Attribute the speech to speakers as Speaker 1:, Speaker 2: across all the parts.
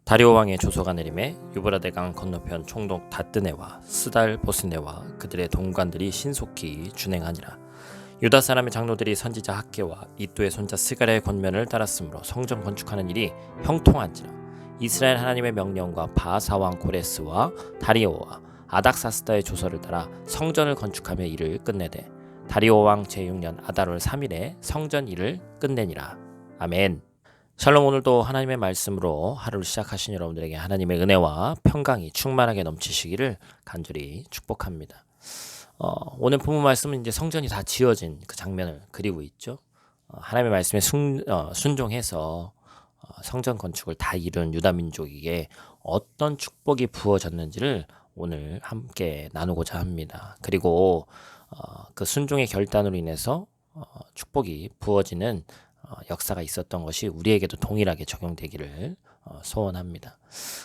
Speaker 1: 다리오 왕의 조서가 내림에 유브라데 강 건너편 총독 다뜨네와 스달 보스네와 그들의 동관들이 신속히 준행하니라. 유다 사람의 장로들이 선지자 학개와 이또의 손자 스가랴의 권면을 따랐으므로 성전 건축하는 일이 형통한지라. 이스라엘 하나님의 명령과 바사 왕 고레스와 다리오와 아닥사스다의 조서를 따라 성전을 건축하며 일을 끝내되 다리오 왕 제6년 아달월 3일에 성전 일을 끝내니라. 아멘. 샬롬. 오늘도 하나님의 말씀으로 하루를 시작하신 여러분들에게 하나님의 은혜와 평강이 충만하게 넘치시기를 간절히 축복합니다. 오늘 본문 말씀은 이제 성전이 다 지어진 그 장면을 그리고 있죠. 하나님의 말씀에 순종해서 성전 건축을 다 이룬 유다 민족에게 어떤 축복이 부어졌는지를 오늘 함께 나누고자 합니다. 그리고 그 순종의 결단으로 인해서 축복이 부어지는 역사가 있었던 것이 우리에게도 동일하게 적용되기를 소원합니다.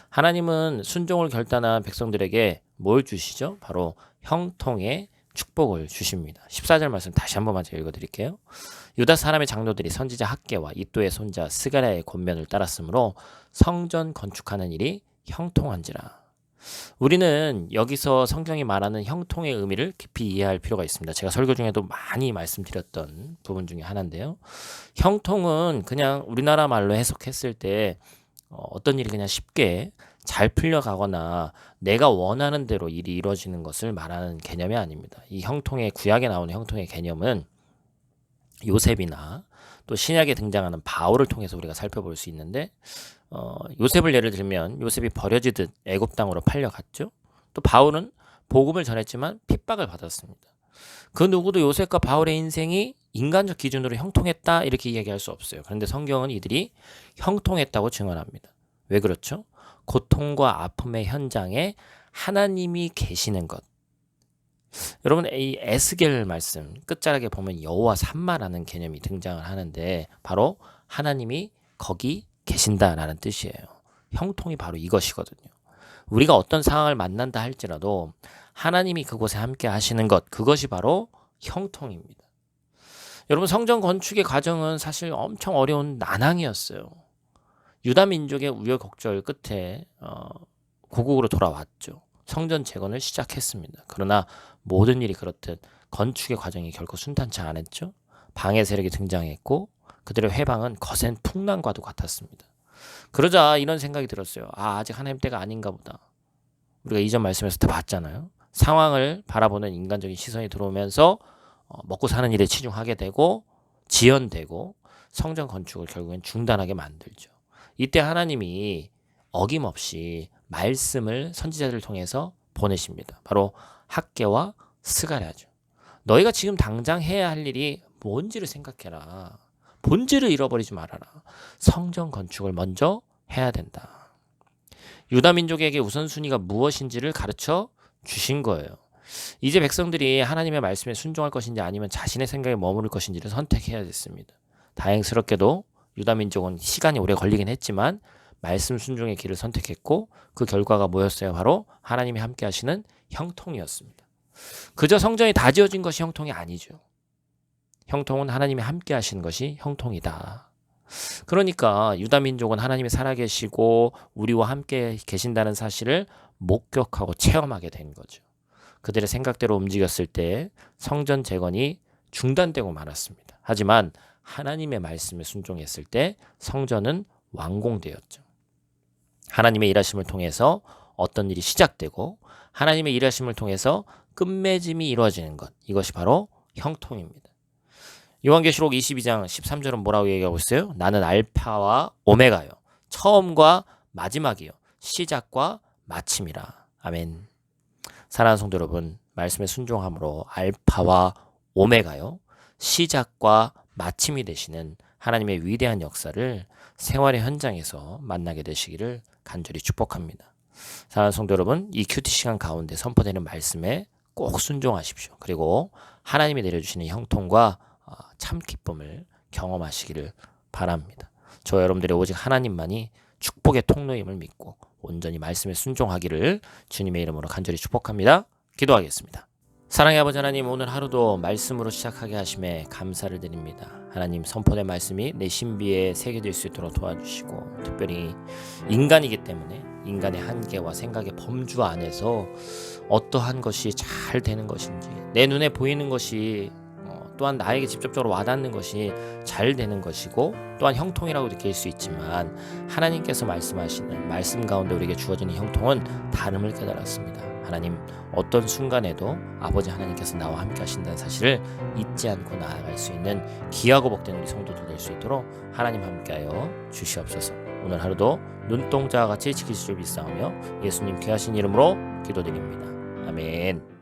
Speaker 1: 하나님은 순종을 결단한 백성들에게 뭘 주시죠? 바로 형통의 축복을 주십니다. 14절 말씀 다시 한 번만 제가 읽어드릴게요. 유다 사람의 장로들이 선지자 학개와 이또의 손자 스가랴의 권면을 따랐으므로 성전 건축하는 일이 형통한지라. 우리는 여기서 성경이 말하는 형통의 의미를 깊이 이해할 필요가 있습니다. 제가 설교 중에도 많이 말씀드렸던 부분 중에 하나인데요. 형통은 그냥 우리나라 말로 해석했을 때 어떤 일이 그냥 쉽게 잘 풀려가거나 내가 원하는 대로 일이 이루어지는 것을 말하는 개념이 아닙니다. 이 형통의 구약에 나오는 형통의 개념은 요셉이나 또 신약에 등장하는 바울을 통해서 우리가 살펴볼 수 있는데 요셉을 예를 들면 요셉이 버려지듯 애굽 땅으로 팔려갔죠. 또 바울은 복음을 전했지만 핍박을 받았습니다. 그 누구도 요셉과 바울의 인생이 인간적 기준으로 형통했다 이렇게 이야기할 수 없어요. 그런데 성경은 이들이 형통했다고 증언합니다. 왜 그렇죠? 고통과 아픔의 현장에 하나님이 계시는 것. 여러분, 이 에스겔 말씀 끝자락에 보면 여호와 삼마라는 개념이 등장을 하는데 바로 하나님이 거기 계신다라는 뜻이에요. 형통이 바로 이것이거든요. 우리가 어떤 상황을 만난다 할지라도 하나님이 그곳에 함께 하시는 것, 그것이 바로 형통입니다. 여러분, 성전 건축의 과정은 사실 엄청 어려운 난항이었어요. 유다 민족의 우여곡절 끝에 고국으로 돌아왔죠. 성전 재건을 시작했습니다. 그러나 모든 일이 그렇듯 건축의 과정이 결코 순탄치 않았죠. 방해 세력이 등장했고 그들의 회방은 거센 풍랑과도 같았습니다. 그러자 이런 생각이 들었어요. 아직 하나님 때가 아닌가 보다. 우리가 이전 말씀에서 다 봤잖아요. 상황을 바라보는 인간적인 시선이 들어오면서 먹고 사는 일에 치중하게 되고 지연되고 성전 건축을 결국엔 중단하게 만들죠. 이때 하나님이 어김없이 말씀을 선지자들을 통해서 보내십니다. 바로 학개와 스가랴죠. 너희가 지금 당장 해야 할 일이 뭔지를 생각해라. 본질을 잃어버리지 말아라. 성전 건축을 먼저 해야 된다. 유다 민족에게 우선순위가 무엇인지를 가르쳐 주신 거예요. 이제 백성들이 하나님의 말씀에 순종할 것인지 아니면 자신의 생각에 머무를 것인지를 선택해야 됐습니다. 다행스럽게도 유다 민족은 시간이 오래 걸리긴 했지만 말씀 순종의 길을 선택했고 그 결과가 뭐였어요? 바로 하나님이 함께 하시는 형통이었습니다. 그저 성전이 다 지어진 것이 형통이 아니죠. 형통은 하나님이 함께 하시는 것이 형통이다. 그러니까 유다 민족은 하나님이 살아계시고 우리와 함께 계신다는 사실을 목격하고 체험하게 된 거죠. 그들의 생각대로 움직였을 때 성전 재건이 중단되고 말았습니다. 하지만 하나님의 말씀에 순종했을 때 성전은 완공되었죠. 하나님의 일하심을 통해서 어떤 일이 시작되고 하나님의 일하심을 통해서 끝맺음이 이루어지는 것, 이것이 바로 형통입니다. 요한계시록 22장 13절은 뭐라고 얘기하고 있어요? 나는 알파와 오메가요. 처음과 마지막이요. 시작과 마침이라. 아멘. 사랑하는 성도 여러분, 말씀에 순종함으로 알파와 오메가요. 시작과 마침이 되시는 하나님의 위대한 역사를 생활의 현장에서 만나게 되시기를 간절히 축복합니다. 사랑하는 성도 여러분, 이 큐티 시간 가운데 선포되는 말씀에 꼭 순종하십시오. 그리고 하나님이 내려주시는 형통과 참 기쁨을 경험하시기를 바랍니다. 저 여러분들의 오직 하나님만이 축복의 통로임을 믿고 온전히 말씀에 순종하기를 주님의 이름으로 간절히 축복합니다. 기도하겠습니다. 사랑의 아버지 하나님, 오늘 하루도 말씀으로 시작하게 하심에 감사를 드립니다. 하나님, 선포된 말씀이 내 신비에 새겨질 수 있도록 도와주시고, 특별히 인간이기 때문에 인간의 한계와 생각의 범주 안에서 어떠한 것이 잘 되는 것인지, 내 눈에 보이는 것이 또한 나에게 직접적으로 와닿는 것이 잘 되는 것이고, 또한 형통이라고 느낄 수 있지만 하나님께서 말씀하시는 말씀 가운데 우리에게 주어지는 형통은 다름을 깨달았습니다. 하나님, 어떤 순간에도 아버지 하나님께서 나와 함께 하신다는 사실을 잊지 않고 나아갈 수 있는 귀하고 복된 우리 성도들 될 수 있도록 하나님 함께하여 주시옵소서. 오늘 하루도 눈동자와 같이 지키실 줄 믿사오며 예수님 귀하신 이름으로 기도드립니다. 아멘.